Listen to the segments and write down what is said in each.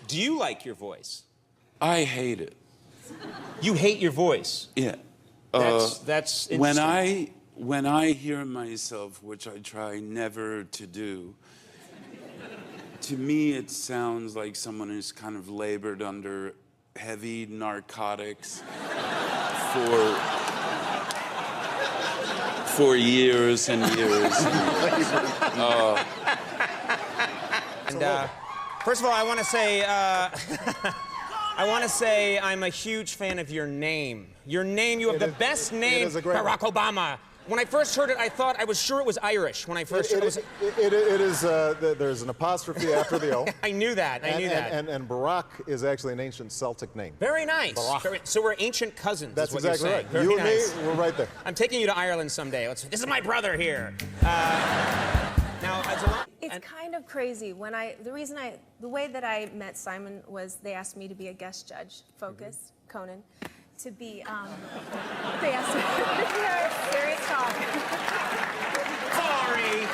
Do you like your voice? I hate it. You hate your voice? Yeah. That's interesting. When I hear myself, which I try never to do, to me it sounds like someone who's kind of labored under heavy narcotics for years and years. First of all, I want to say, I'm a huge fan of your name. Your name, you have the best name, Barack Obama. When I first heard it, I was sure it was Irish. When I first heard it, it is. There's an apostrophe after the O. I knew that. I knew that. And Barack is actually an ancient Celtic name. Very nice. So we're ancient cousins. That's is what exactly you're right. Very You nice. and me, we're right there. I'm taking you to Ireland someday. This is my brother here. Now, it's kind of crazy. The way that I met Simon was they asked me to be a guest judge, Focus, Conan, to be, they asked me, serious talk. Sorry.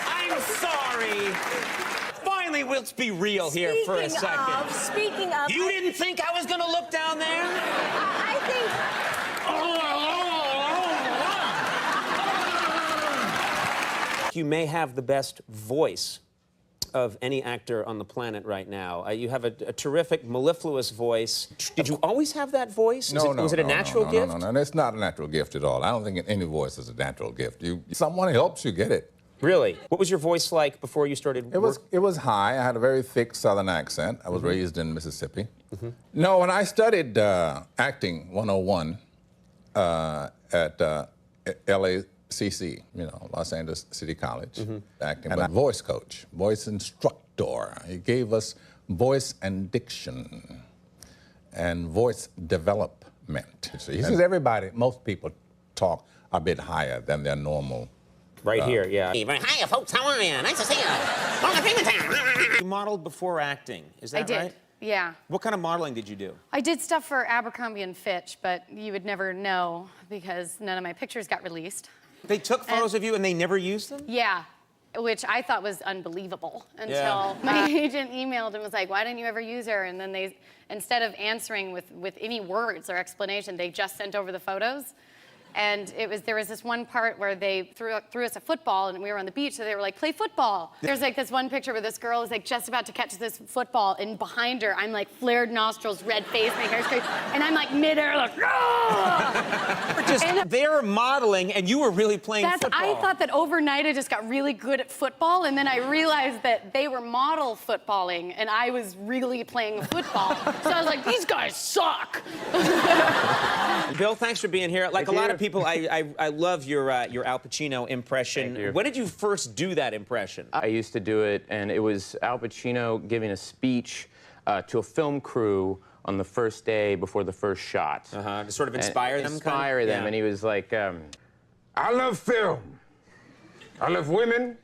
I'm sorry. Finally, let's be real here for a second. Speaking of... You didn't think I was going to look down there? I think... You may have the best voice of any actor on the planet right now. You have a terrific, mellifluous voice. Did you always have that voice? Was it a natural gift? No, it's not a natural gift at all. I don't think any voice is a natural gift. Someone helps you get it. Really? What was your voice like before you started? It was high. I had a very thick Southern accent. I was raised in Mississippi. No, when I studied acting 101 at LACC, Los Angeles City College, acting, and a voice coach, voice instructor. He gave us voice and diction and voice development. He says most people talk a bit higher than their normal. Right here, yeah. Hiya, folks, how are you? Nice to see you. You modeled before acting, is that right? I did, yeah. What kind of modeling did you do? I did stuff for Abercrombie & Fitch, but you would never know because none of my pictures got released. They took photos of you and they never used them? Yeah, which I thought was unbelievable until my agent emailed and was like, why didn't you ever use her? And then they, instead of answering with any words or explanation, they just sent over the photos. And there was this one part where they threw us a football and we were on the beach, so they were like, play football. There's like this one picture where this girl is like just about to catch this football, and behind her, I'm like flared nostrils, red face, my hair's crazy, and I'm like midair, like, they're modeling and you were really playing football. I thought that overnight I just got really good at football, and then I realized that they were model footballing and I was really playing football. So I was like, these guys suck. Bill, thanks for being here. Like a lot of people, I love your Al Pacino impression. Thank you. When did you first do that impression? I used to do it, and it was Al Pacino giving a speech to a film crew on the first day before the first shot. To sort of inspire them? Inspire them, and he was like, I love film. I love women.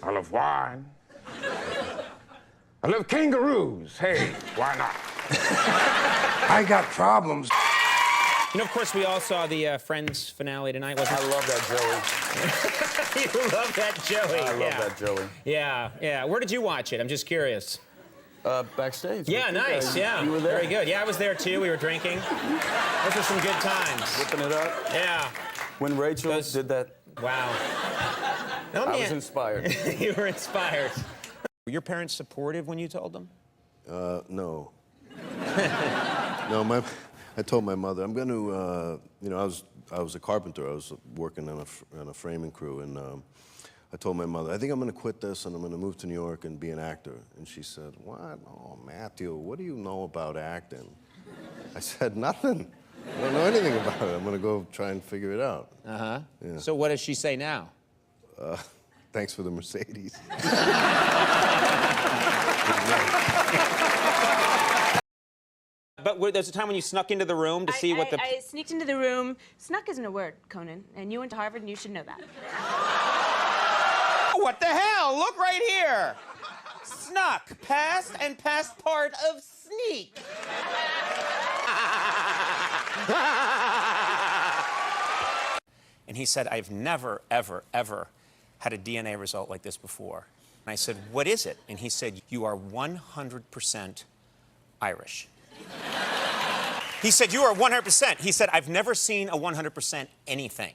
I love wine. I love kangaroos. Hey, why not? I got problems. Of course, we all saw the Friends finale tonight. I love that Joey. You love that Joey. I love that Joey. Yeah. Where did you watch it? I'm just curious. Backstage. Yeah, nice. Yeah. You were there. Very good. Yeah, I was there too. We were drinking. Those were some good times. Whipping it up. Yeah. When Rachel did that. Wow. I was inspired. You were inspired. Were your parents supportive when you told them? No. No, I told my mother, I'm going to, I was a carpenter. I was working on a framing crew, and I told my mother, I think I'm going to quit this and I'm going to move to New York and be an actor. And she said, what? Oh, Matthew, what do you know about acting? I said, nothing. I don't know anything about it. I'm going to go try and figure it out. Yeah. So what does she say now? Thanks for the Mercedes. But there's a time when you snuck into the room to see what the... I sneaked into the room. Snuck isn't a word, Conan, and you went to Harvard and you should know that. Oh, what the hell? Look right here. Snuck, past and past part of sneak. And he said, I've never, ever, ever had a DNA result like this before. And I said, what is it? And he said, you are 100% Irish. He said, you are 100%. He said, I've never seen a 100% anything.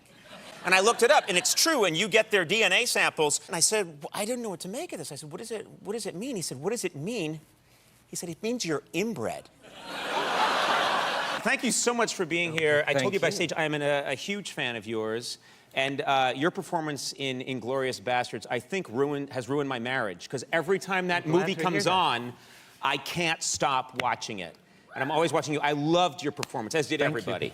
And I looked it up, and it's true, and you get their DNA samples. And I said, well, I didn't know what to make of this. I said, what does it mean? He said, what does it mean? He said, it means you're inbred. Thank you so much for being here. I told you backstage I am a huge fan of yours. And your performance in *Inglourious Bastards, I think, has ruined my marriage. Because every time that movie comes on, I can't stop watching it. And I'm always watching you. I loved your performance, as did everybody.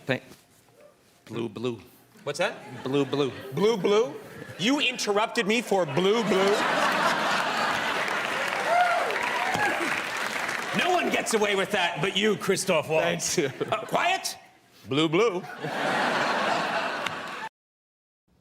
Blue, blue. What's that? Blue, blue. Blue, blue? You interrupted me for blue, blue? No one gets away with that but you, Christoph Waltz. Thank you. Quiet. Blue, blue.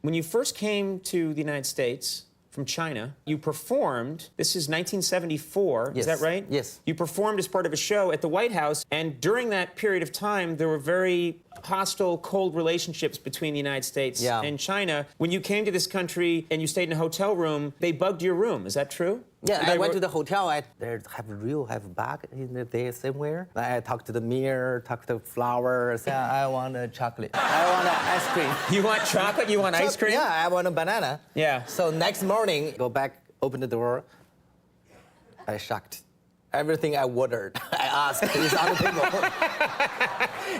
When you first came to the United States from China, you performed, this is 1974, is that right? Yes. You performed as part of a show at the White House, and during that period of time, there were very hostile, cold relationships between the United States and China. When you came to this country and you stayed in a hotel room, they bugged your room, is that true? Yeah, I went to the hotel. There have a bag in there somewhere. I talked to the mirror, talked to the flower. Said, I want a chocolate. I want an ice cream. You want chocolate? You want ice cream? Yeah, I want a banana. Yeah. So next morning, go back, open the door. I shocked. Everything I ordered, I asked, is on the table.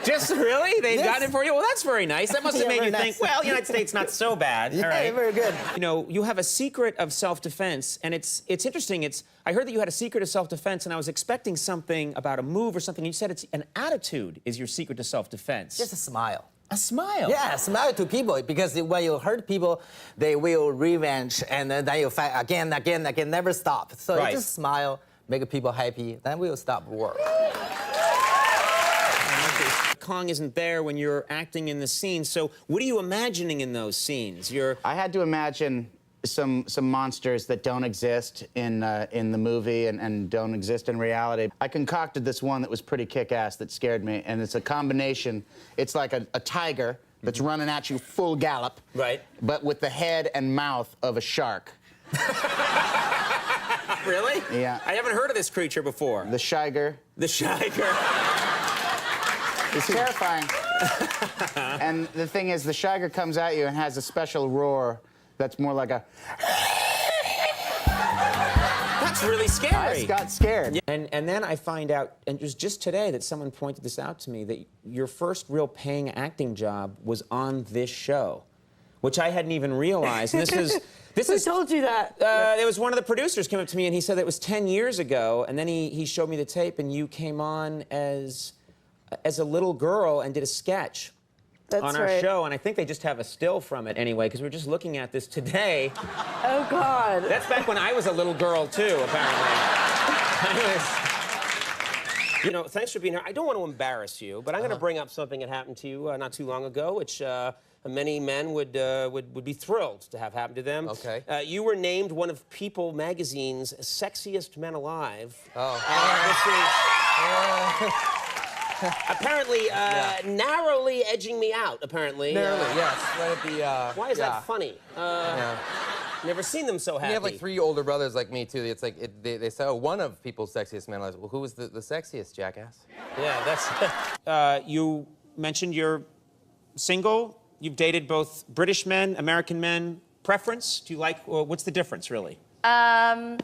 Just really? They've gotten it for you? Well, that's very nice. That must have made you think, well, United States, not so bad. Yeah, all right. very good. You know, you have a secret of self-defense, and it's interesting. I heard that you had a secret of self-defense, and I was expecting something about a move or something. You said it's an attitude is your secret to self-defense. Just a smile. A smile? Yeah, smile to people, because when you hurt people, they will revenge, and then you fight again, never stop. So you just smile, make people happy, then we'll stop war. Kong isn't there when you're acting in the scene, so what are you imagining in those scenes? I had to imagine some monsters that don't exist in the movie and don't exist in reality. I concocted this one that was pretty kick-ass that scared me, and it's a combination. It's like a tiger that's running at you full gallop, but with the head and mouth of a shark. Really? Yeah. I haven't heard of this creature before. The shiger. The shiger. It's terrifying. And the thing is, the shiger comes at you and has a special roar that's more like a... That's really scary. I got scared. And then I find out, and it was just today that someone pointed this out to me, that your first real paying acting job was on this show, which I hadn't even realized. And Who told you that? It was one of the producers came up to me, and he said that it was 10 years ago, and then he showed me the tape, and you came on as a little girl and did a sketch on our show, and I think they just have a still from it anyway, because we were just looking at this today. Oh, God. That's back when I was a little girl, too, apparently. You know, thanks for being here. I don't want to embarrass you, but I'm going to bring up something that happened to you not too long ago, which many men would be thrilled to have happen to them. Okay. You were named one of People magazine's sexiest men alive. Apparently, narrowly edging me out, apparently. Narrowly, yes. Right at the, why is that funny? Never seen them so happy. You have like 3 older brothers like me, too. It's like, they say, oh, one of People's sexiest men alive. Well, who was the sexiest, jackass? Yeah, that's... you mentioned you're single. You've dated both British men, American men. Preference? Do you like... what's the difference, really? I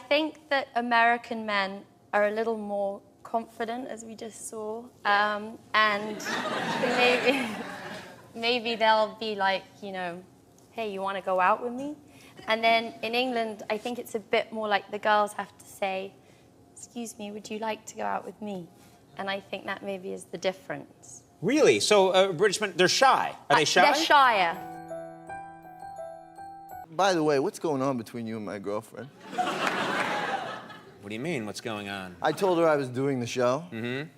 think that American men are a little more confident, as we just saw, and maybe they'll be like, you know, hey, you want to go out with me? And then in England, I think it's a bit more like the girls have to say, excuse me, would you like to go out with me? And I think that maybe is the difference. Really? So British men, they're shy. Are they shy? They're shyer. By the way, what's going on between you and my girlfriend? What do you mean, what's going on? I told her I was doing the show. Mm-hmm.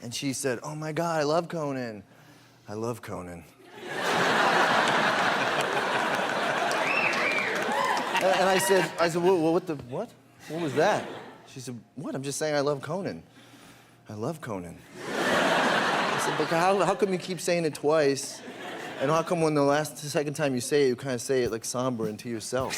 And she said, oh my God, I love Conan. I love Conan. And I said, what? What was that? She said, what? I'm just saying I love Conan. I love Conan. I said, but how come you keep saying it twice? And how come when the second time you say it, you kind of say it like somber and to yourself?